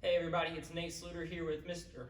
Hey everybody, it's Nate Sluter here with Mr.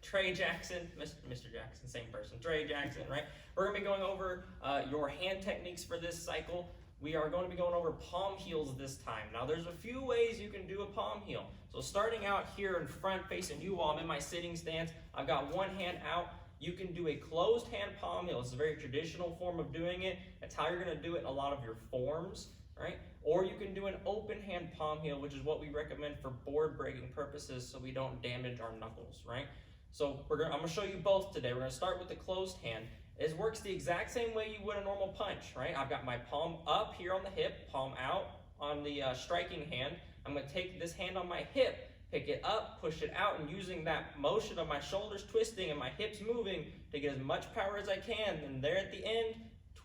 Trey Jackson. Mr. Jackson, same person, Trey Jackson, right? We're going to be going over your hand techniques for this cycle. We are going to be going over palm heels this time. Now there's a few ways you can do a palm heel. So starting out here in front facing you while I'm in my sitting stance, I've got one hand out. You can do a closed hand palm heel. It's a very traditional form of doing it. That's how you're going to do it in a lot of your forms, right? Or you can do an open hand palm heel, which is what we recommend for board breaking purposes so we don't damage our knuckles, right? So I'm going to show you both today. We're going to start with the closed hand. It works the exact same way you would a normal punch, right? I've got my palm up here on the hip, palm out on the striking hand. I'm going to take this hand on my hip, pick it up, push it out, and using that motion of my shoulders twisting and my hips moving to get as much power as I can, and there at the end,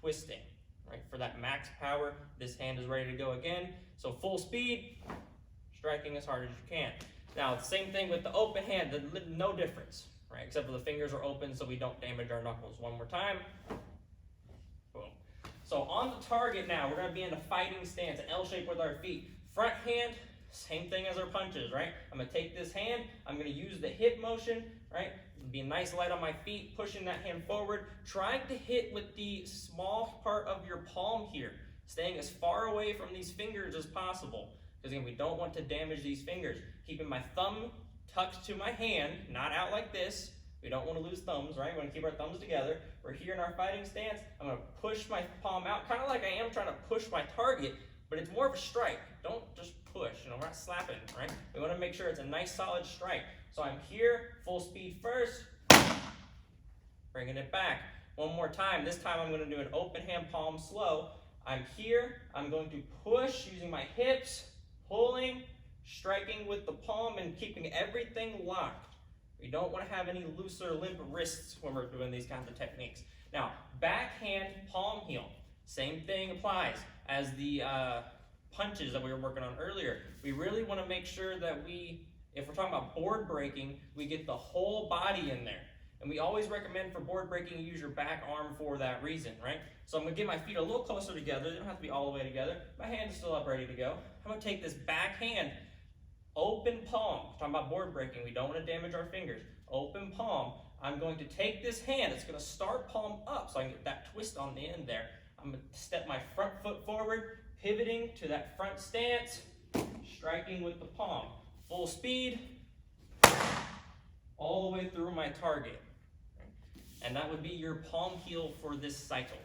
twisting. Right, for that max power, this hand is ready to go again. So full speed, striking as hard as you can. Now, the same thing with the open hand, no difference, right? Except for the fingers are open so we don't damage our knuckles. One more time, boom. So on the target now, we're gonna be in a fighting stance, an L shape with our feet. Front hand, same thing as our punches, right? I'm gonna take this hand, I'm gonna use the hip motion, right? Be nice light on my feet, pushing that hand forward, trying to hit with the small part of your palm here, staying as far away from these fingers as possible, because again, we don't want to damage these fingers. Keeping my thumb tucked to my hand, not out like this. We don't want to lose thumbs, right? We want to keep our thumbs together. We're here in our fighting stance. I'm going to push my palm out, kind of like I am trying to push my target, but it's more of a strike. Don't just push, we're not slapping, right? We want to make sure it's a nice solid strike. So I'm here, full speed first, bringing it back. One more time. This time I'm going to do an open hand palm slow. I'm here, I'm going to push using my hips, pulling, striking with the palm and keeping everything locked. We don't want to have any loose or limp wrists when we're doing these kinds of techniques. Now, backhand palm heel. Same thing applies as the punches that we were working on earlier. We really want to make sure that if we're talking about board breaking, we get the whole body in there. And we always recommend for board breaking, you use your back arm for that reason, right? So I'm gonna get my feet a little closer together. They don't have to be all the way together. My hand is still up, ready to go. I'm gonna take this back hand, open palm. We're talking about board breaking. We don't want to damage our fingers. Open palm. I'm going to take this hand. It's gonna start palm up so I can get that twist on the end there. I'm gonna step my front foot forward, pivoting to that front stance, striking with the palm. Full speed, all the way through my target. And that would be your palm heel for this cycle.